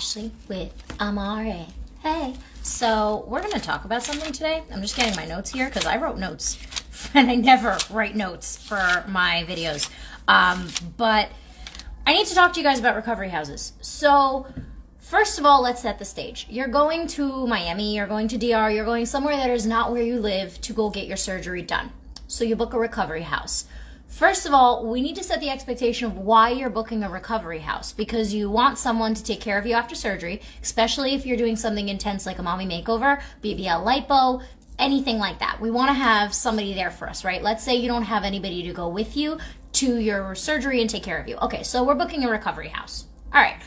Ashley with Amare. Hey, so we're going to talk about something today. I'm just getting my notes here because I wrote notes and I never write notes for my videos. But I need to talk to you guys about recovery houses. So first of all, let's set the stage. You're going to Miami, you're going to DR, you're going somewhere that is not where you live to go get your surgery done. So you book a recovery house. First of all, we need to set the expectation of why you're booking a recovery house, because you want someone to take care of you after surgery, especially if you're doing something intense like a mommy makeover, BBL lipo, anything like that. We want to have somebody there for us, right? Let's say you don't have anybody to go with you to your surgery and take care of you. Okay, so we're booking a recovery house. All right.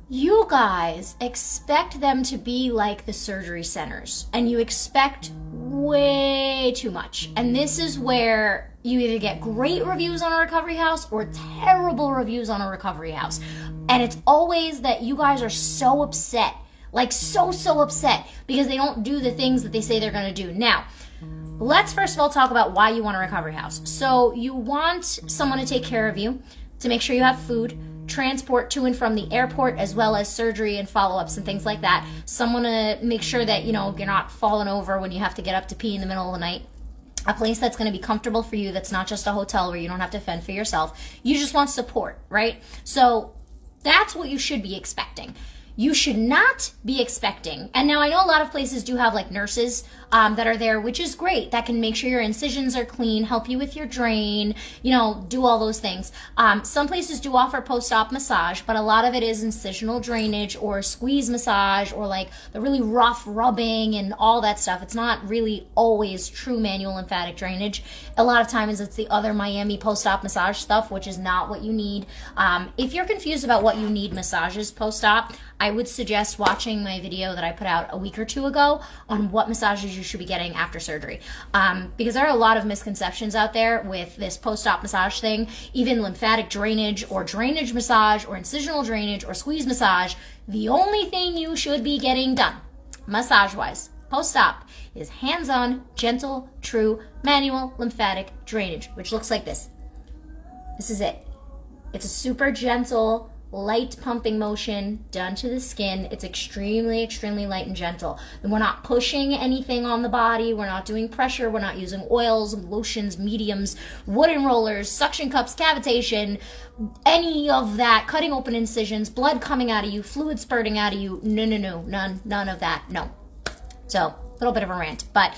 You guys expect them to be like the surgery centers, and you expect way too much. And this is where you either get great reviews on a recovery house or terrible reviews on a recovery house. And it's always that you guys are so upset, like so upset because they don't do the things that they say they're going to do. Now, let's first of all talk about why you want a recovery house. So you want someone to take care of you, to make sure you have food, transport to and from the airport, as well as surgery and follow-ups and things like that. Someone to make sure that, you know, you're not falling over when you have to get up to pee in the middle of the night. A place that's going to be comfortable for you, that's not just a hotel where you don't have to fend for yourself. You just want support, right? So that's what you should be expecting. You should not be expecting, and now I know a lot of places do have like nurses that are there, which is great. That can make sure your incisions are clean, help you with your drain, you know, do all those things. Some places do offer post-op massage, but a lot of it is incisional drainage or squeeze massage or like the really rough rubbing and all that stuff. It's not really always true manual lymphatic drainage. A lot of times it's the other Miami post-op massage stuff, which is not what you need. If you're confused about what you need massages post-op, I would suggest watching my video that I put out a week or two ago on what massages you should be getting after surgery. Because there are a lot of misconceptions out there with this post-op massage thing. Even lymphatic drainage or drainage massage or incisional drainage or squeeze massage, the only thing you should be getting done, massage-wise, post-op, is hands-on, gentle, true, manual lymphatic drainage, which looks like this. This is it. It's a super gentle, light pumping motion done to the skin. It's extremely light and gentle. And we're not pushing anything on the body. We're not doing pressure. We're not using oils, lotions, mediums, wooden rollers, suction cups, cavitation, any of that, cutting open incisions, blood coming out of you, fluid spurting out of you. No, none of that. No. So, a little bit of a rant, but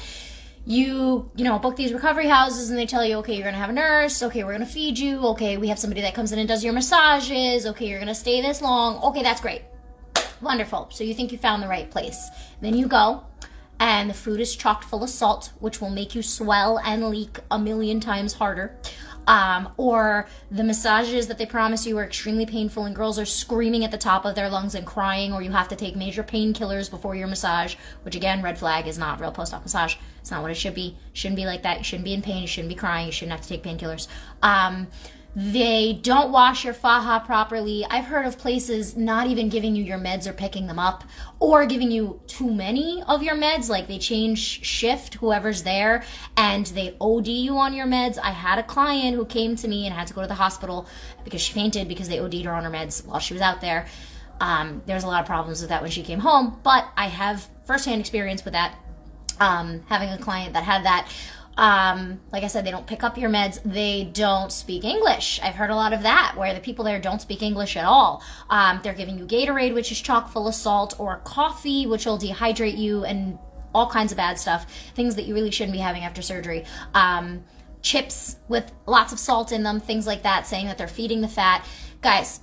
you know, book these recovery houses and they tell you, okay, you're going to have a nurse. Okay, we're going to feed you. Okay, we have somebody that comes in and does your massages. Okay, you're going to stay this long. Okay, that's great. Wonderful. So you think you found the right place. Then you go and the food is chocked full of salt, which will make you swell and leak 1,000,000 times harder. Or the massages that they promise you are extremely painful and girls are screaming at the top of their lungs and crying, or you have to take major painkillers before your massage, which again, red flag, is not real post-op massage. It's not what it should be. It shouldn't be like that. You shouldn't be in pain. You shouldn't be crying. You shouldn't have to take painkillers. They don't wash your faja properly. I've heard of places not even giving you your meds or picking them up, or giving you too many of your meds, like they change shift, whoever's there, and they OD you on your meds. I had a client who came to me and had to go to the hospital because she fainted because they OD'd her on her meds while she was out there. There's a lot of problems with that when she came home, but I have firsthand experience with that, having a client that had that. Like I said, they don't pick up your meds. They don't speak English. I've heard a lot of that, where the people there don't speak English at all. They're giving you Gatorade, which is chock full of salt, or coffee, which will dehydrate you, and all kinds of bad stuff, things that you really shouldn't be having after surgery. Chips with lots of salt in them, things like that, saying that they're feeding the fat. Guys,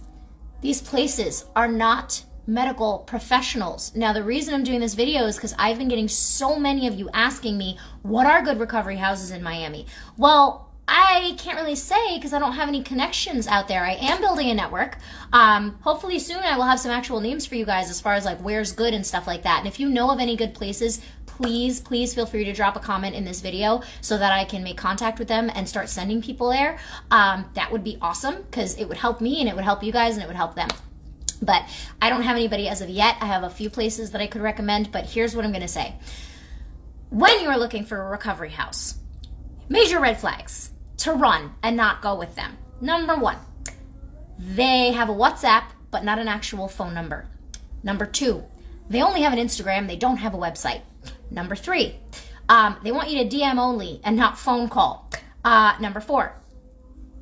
these places are not medical professionals. Now, the reason I'm doing this video is because I've been getting so many of you asking me, what are good recovery houses in Miami? Well, I can't really say because I don't have any connections out there. I am building a network. Hopefully soon I will have some actual names for you guys as far as like where's good and stuff like that. And if you know of any good places, please feel free to drop a comment in this video so that I can make contact with them and start sending people there. That would be awesome because it would help me and it would help you guys and it would help them. But I don't have anybody as of yet. I have a few places that I could recommend, but here's what I'm going to say. When you're looking for a recovery house, major red flags to run and not go with them. Number one, they have a WhatsApp, but not an actual phone number. Number 2, they only have an Instagram, they don't have a website. Number 3, they want you to DM only and not phone call. Number 4,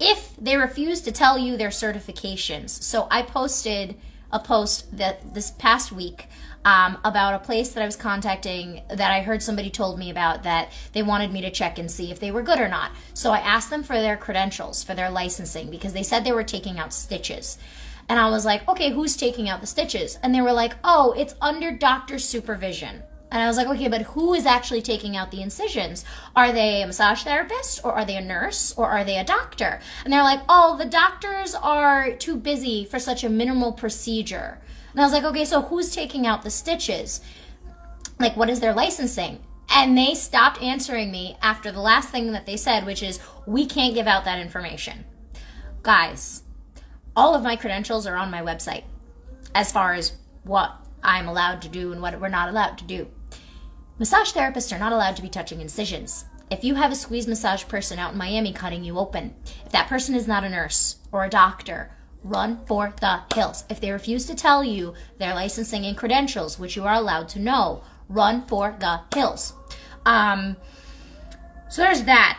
if they refuse to tell you their certifications. So I posted a post this past week about a place that I was contacting that I heard somebody told me about, that they wanted me to check and see if they were good or not. So I asked them for their credentials, for their licensing, because they said they were taking out stitches. And I was like, okay, who's taking out the stitches? And they were like, oh, it's under doctor's supervision. And I was like, okay, but who is actually taking out the incisions? Are they a massage therapist, or are they a nurse, or are they a doctor? And they're like, oh, the doctors are too busy for such a minimal procedure. And I was like, okay, so who's taking out the stitches? Like, what is their licensing? And they stopped answering me after the last thing that they said, which is, we can't give out that information. Guys, all of my credentials are on my website as far as what I'm allowed to do and what we're not allowed to do. Massage therapists are not allowed to be touching incisions. If you have a squeeze massage person out in Miami cutting you open, if that person is not a nurse or a doctor, run for the hills. If they refuse to tell you their licensing and credentials, which you are allowed to know, run for the hills. So there's that.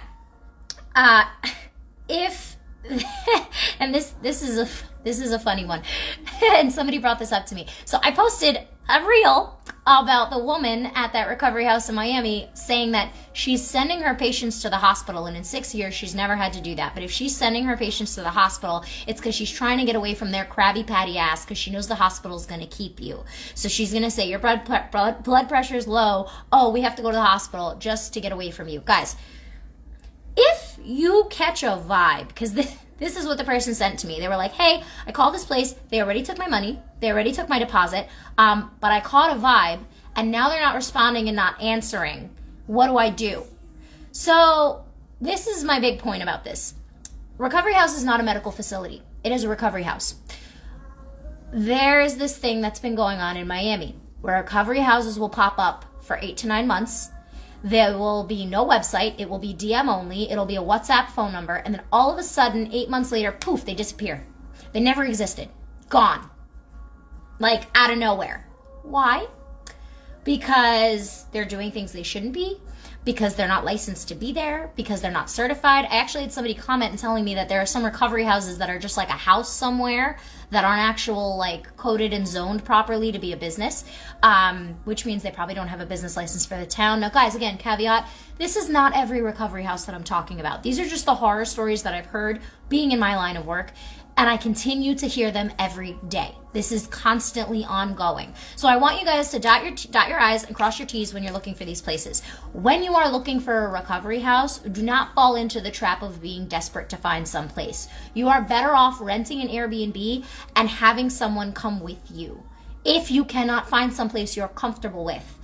And this is a funny one, and somebody brought this up to me. So I posted a reel about the woman at that recovery house in Miami saying that she's sending her patients to the hospital, and in 6 years she's never had to do that. But if she's sending her patients to the hospital, it's because she's trying to get away from their Krabby Patty ass, because she knows the hospital's going to keep you. So she's going to say, your blood pressure is low. Oh, we have to go to the hospital just to get away from you. Guys, if you catch a vibe, because this is what the person sent to me. They were like, hey, I called this place. They already took my money. They already took my deposit. But I caught a vibe, and now they're not responding and not answering. What do I do? So this is my big point about this. Recovery house is not a medical facility. It is a recovery house. There's this thing that's been going on in Miami where recovery houses will pop up for 8 to 9 months. There will be no website. It will be DM only. It'll be a WhatsApp phone number. And then all of a sudden, 8 months later, poof, they disappear. They never existed. Gone. Like, out of nowhere. Why? Because they're doing things they shouldn't be. Because they're not licensed to be there. Because they're not certified. I actually had somebody comment and telling me that there are some recovery houses that are just like a house somewhere that aren't actual, like, coded and zoned properly to be a business, which means they probably don't have a business license for the town. Now, guys, again, caveat, this is not every recovery house that I'm talking about. These are just the horror stories that I've heard being in my line of work, and I continue to hear them every day. This is constantly ongoing. So I want you guys to dot your I's and cross your T's when you're looking for these places. When you are looking for a recovery house, do not fall into the trap of being desperate to find some place. You are better off renting an Airbnb and having someone come with you if you cannot find someplace you're comfortable with.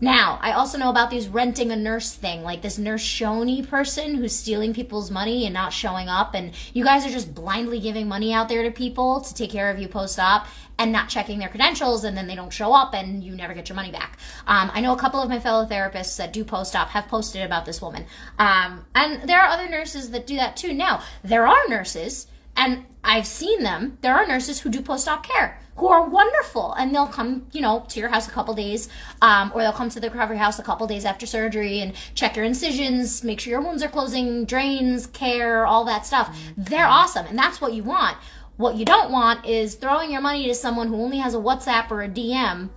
Now, I also know about these renting a nurse thing, like this nurse Shoney person who's stealing people's money and not showing up, and you guys are just blindly giving money out there to people to take care of you post-op and not checking their credentials, and then they don't show up and you never get your money back. I know a couple of my fellow therapists that do post-op have posted about this woman. And there are other nurses that do that too. Now, there are nurses, and I've seen them, there are nurses who do post-op care who are wonderful, and they'll come, to your house a couple days, or they'll come to the recovery house a couple days after surgery and check your incisions, make sure your wounds are closing, drains, care, all that stuff. They're awesome, and that's what you want. What you don't want is throwing your money to someone who only has a WhatsApp or a DM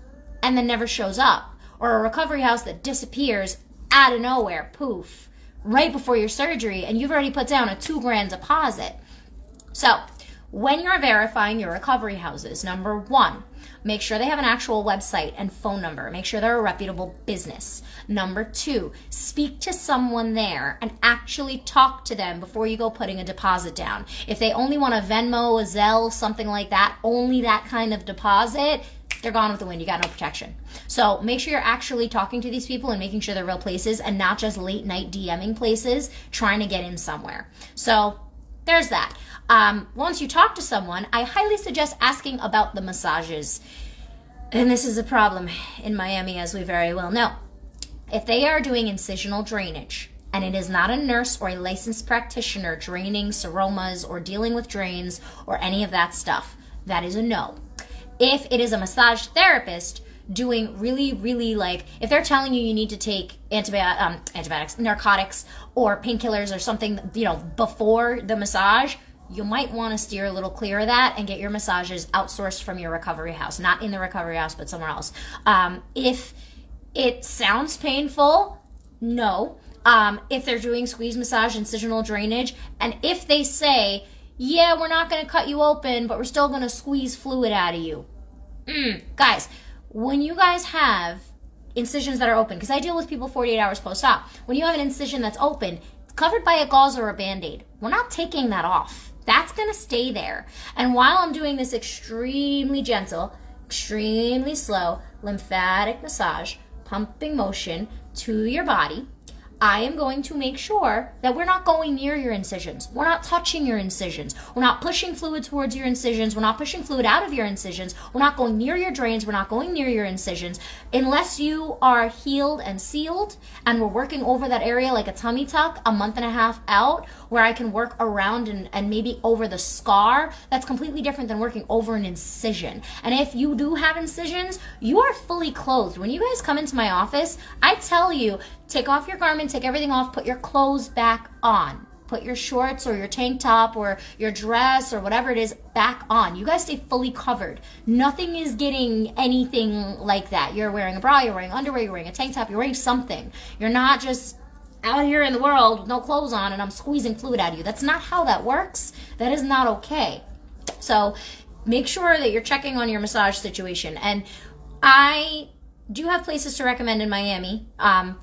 and then never shows up, or a recovery house that disappears out of nowhere, poof, right before your surgery, and you've already put down a $2,000 deposit. So, when you're verifying your recovery houses, number 1, make sure they have an actual website and phone number. Make sure they're a reputable business. Number 2, speak to someone there and actually talk to them before you go putting a deposit down. If they only want a Venmo, a Zelle, something like that, only that kind of deposit, they're gone with the wind. You got no protection. So make sure you're actually talking to these people and making sure they're real places and not just late night DMing places trying to get in somewhere. So there's that. Once you talk to someone, I highly suggest asking about the massages. And this is a problem in Miami, as we very well know. If they are doing incisional drainage, and it is not a nurse or a licensed practitioner draining seromas or dealing with drains or any of that stuff, that is a no. If it is a massage therapist doing really, really, like, if they're telling you need to take antibiotics, narcotics, or painkillers or something, before the massage, you might want to steer a little clear of that and get your massages outsourced from your recovery house, not in the recovery house, but somewhere else. If it sounds painful, no. If they're doing squeeze massage, incisional drainage, and if they say, yeah, we're not going to cut you open, but we're still going to squeeze fluid out of you. Guys, when you guys have incisions that are open, because I deal with people 48 hours post-op, when you have an incision that's open, it's covered by a gauze or a Band-Aid. We're not taking that off. That's going to stay there. And while I'm doing this extremely gentle, extremely slow lymphatic massage, pumping motion to your body, I am going to make sure that we're not going near your incisions. We're not touching your incisions. We're not pushing fluid towards your incisions. We're not pushing fluid out of your incisions. We're not going near your drains. We're not going near your incisions. Unless you are healed and sealed and we're working over that area like a tummy tuck a month and a half out, where I can work around and maybe over the scar, that's completely different than working over an incision. And if you do have incisions, you are fully clothed. When you guys come into my office, I tell you, take off your garment, take everything off, put your clothes back on. Put your shorts or your tank top or your dress or whatever it is back on. You guys stay fully covered. Nothing is getting anything like that. You're wearing a bra, you're wearing underwear, you're wearing a tank top, you're wearing something. You're not just out here in the world with no clothes on and I'm squeezing fluid out of you. That's not how that works. That is not okay. So make sure that you're checking on your massage situation. And I do have places to recommend in Miami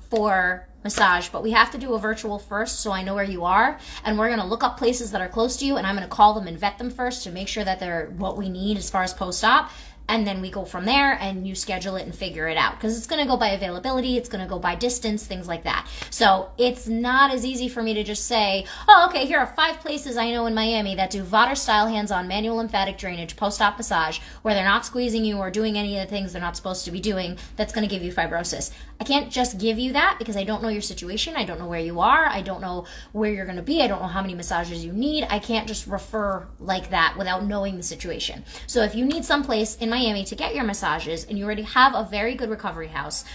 for massage, but we have to do a virtual first so I know where you are, and we're going to look up places that are close to you, and I'm going to call them and vet them first to make sure that they're what we need as far as post-op, and then we go from there and you schedule it and figure it out, because it's going to go by availability, it's going to go by distance, things like that. So it's not as easy for me to just say, oh, okay, here are 5 places I know in Miami that do Vodder style hands-on manual lymphatic drainage post-op massage where they're not squeezing you or doing any of the things they're not supposed to be doing that's going to give you fibrosis. I can't just give you that because I don't know your situation. I don't know where you are. I don't know where you're going to be. I don't know how many massages you need. I can't just refer like that without knowing the situation. So if you need someplace in Miami to get your massages and you already have a very good recovery house,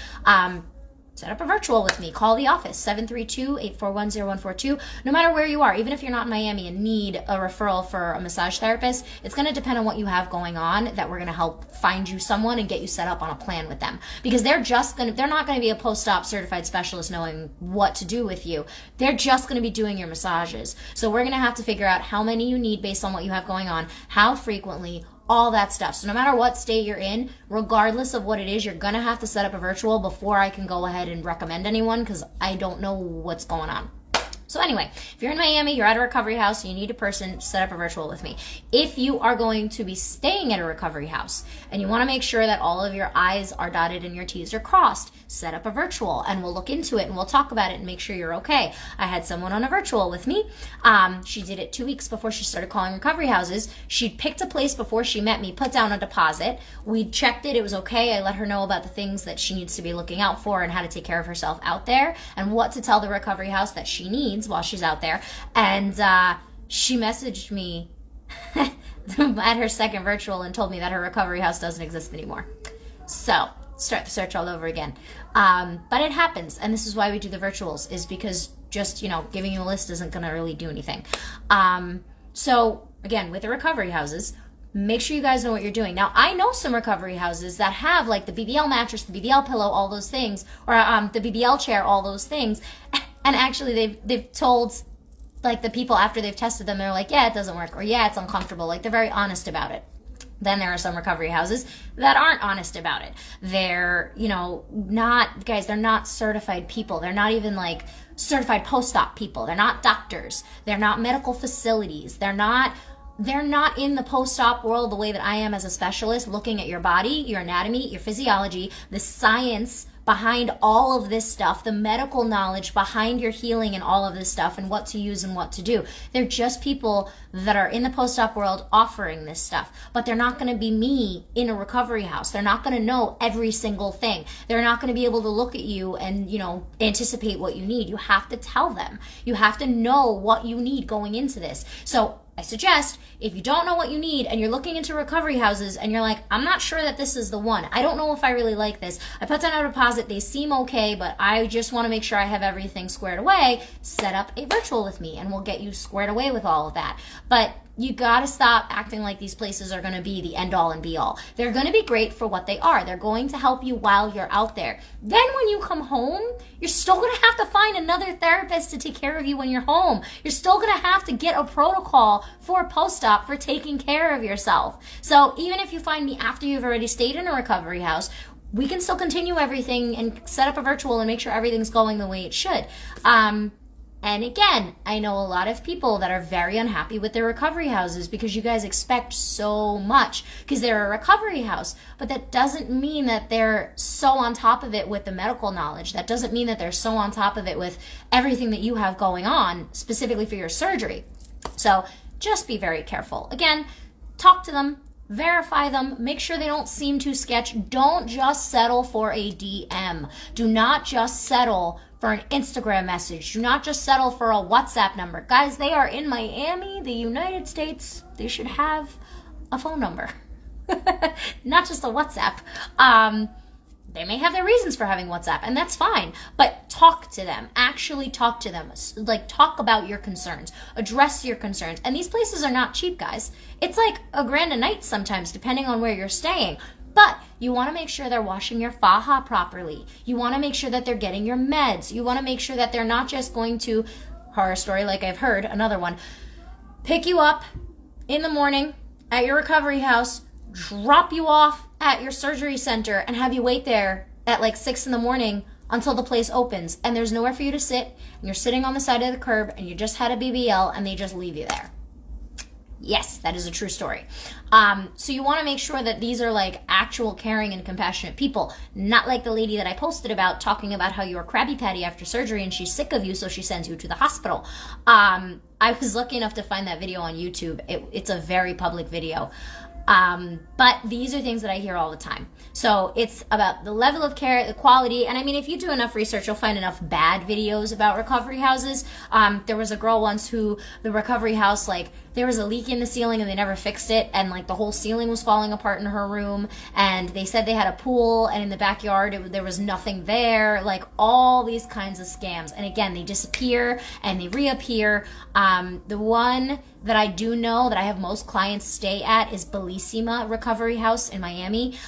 set up a virtual with me. Call the office, 732-841-0142. No matter where you are, even if you're not in Miami and need a referral for a massage therapist, it's going to depend on what you have going on that we're going to help find you someone and get you set up on a plan with them. Because they're not going to be a post-op certified specialist knowing what to do with you. They're just going to be doing your massages. So we're going to have to figure out how many you need based on what you have going on, how frequently, all that stuff. So no matter what state you're in, regardless of what it is, you're going to have to set up a virtual before I can go ahead and recommend anyone because I don't know what's going on. So anyway, if you're in Miami, you're at a recovery house, you need a person, set up a virtual with me. If you are going to be staying at a recovery house and you want to make sure that all of your I's are dotted and your T's are crossed, set up a virtual and we'll look into it and we'll talk about it and make sure you're okay. I had someone on a virtual with me. She did it 2 weeks before she started calling recovery houses. She'd picked a place before she met me, put down a deposit. We checked it. It was okay. I let her know about the things that she needs to be looking out for and how to take care of herself out there and what to tell the recovery house that she needs while she's out there. And she messaged me at her second virtual and told me that her recovery house doesn't exist anymore. So start the search all over again. But it happens, and this is why we do the virtuals, is because just giving you a list isn't going to really do anything. So again, with the recovery houses, make sure you guys know what you're doing. Now, I know some recovery houses that have like the BBL mattress, the BBL pillow, all those things, or the BBL chair, all those things. And actually, they've told like the people after they've tested them, they're like, yeah, it doesn't work, or yeah, it's uncomfortable. Like they're very honest about it. Then there are some recovery houses that aren't honest about it. They're, they're not certified people. They're not even like certified post-op people. They're not doctors. They're not medical facilities. They're not in the post-op world the way that I am as a specialist, looking at your body, your anatomy, your physiology, the science behind all of this stuff, the medical knowledge behind your healing and all of this stuff and what to use and what to do. They're just people that are in the post-op world offering this stuff, but they're not going to be me in a recovery house. They're not going to know every single thing. They're not going to be able to look at you and, anticipate what you need. You have to tell them. You have to know what you need going into this. So I suggest if you don't know what you need and you're looking into recovery houses and you're like, I'm not sure that this is the one. I don't know if I really like this. I put down a deposit. They seem okay, but I just want to make sure I have everything squared away. Set up a virtual with me and we'll get you squared away with all of that. But you got to stop acting like these places are going to be the end all and be all. They're going to be great for what they are. They're going to help you while you're out there. Then when you come home, you're still going to have to find another therapist to take care of you when you're home. You're still going to have to get a protocol for post-op for taking care of yourself. So even if you find me after you've already stayed in a recovery house, we can still continue everything and set up a virtual and make sure everything's going the way it should. And again, I know a lot of people that are very unhappy with their recovery houses because you guys expect so much because they're a recovery house. But that doesn't mean that they're so on top of it with the medical knowledge. That doesn't mean that they're so on top of it with everything that you have going on specifically for your surgery. So just be very careful. Again, talk to them. Verify them. Make sure they don't seem too sketch. Don't just settle for a DM. Do not just settle for an Instagram message. Do not just settle for a WhatsApp number. Guys, they are in Miami, the United States. They should have a phone number. Not just a WhatsApp. They may have their reasons for having WhatsApp, and that's fine. But talk to them. Actually talk to them. Like, talk about your concerns. Address your concerns. And these places are not cheap, guys. It's like $1,000 a night sometimes, depending on where you're staying. But you want to make sure they're washing your faja properly. You want to make sure that they're getting your meds. You want to make sure that they're not just going to, horror story like I've heard, another one, pick you up in the morning at your recovery house, drop you off at your surgery center, and have you wait there at like 6 in the morning until the place opens. And there's nowhere for you to sit. And you're sitting on the side of the curb and you just had a BBL and they just leave you there. Yes, that is a true story. So you want to make sure that these are like actual caring and compassionate people, not like the lady that I posted about talking about how you're Krabby Patty after surgery and she's sick of you, so she sends you to the hospital. I was lucky enough to find that video on YouTube. It's a very public video. But these are things that I hear all the time. So it's about the level of care, the quality, and I mean, if you do enough research, you'll find enough bad videos about recovery houses. There was a girl once who, the recovery house, like, there was a leak in the ceiling and they never fixed it, and like the whole ceiling was falling apart in her room, and they said they had a pool, and in the backyard there was nothing there, like all these kinds of scams. And again, they disappear and they reappear. The one that I do know that I have most clients stay at is Bellissima Recovery House in Miami.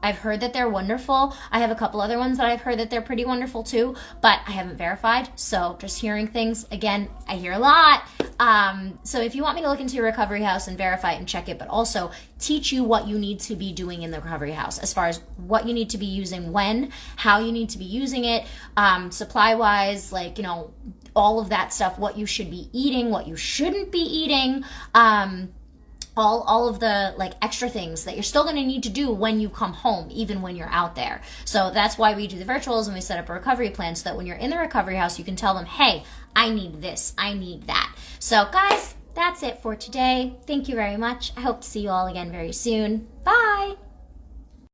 I've heard that they're wonderful. I have a couple other ones that I've heard that they're pretty wonderful too, but I haven't verified. So just hearing things, again, I hear a lot. So if you want me to look into your recovery house and verify it and check it, but also teach you what you need to be doing in the recovery house as far as what you need to be using when, how you need to be using it, supply-wise, like, you know, all of that stuff, what you should be eating, what you shouldn't be eating, all of the like extra things that you're still going to need to do when you come home, even when you're out there. So that's why we do the virtuals and we set up a recovery plan so that when you're in the recovery house, you can tell them, hey, I need this, I need that. So guys, that's it for today. Thank you very much. I hope to see you all again very soon. Bye.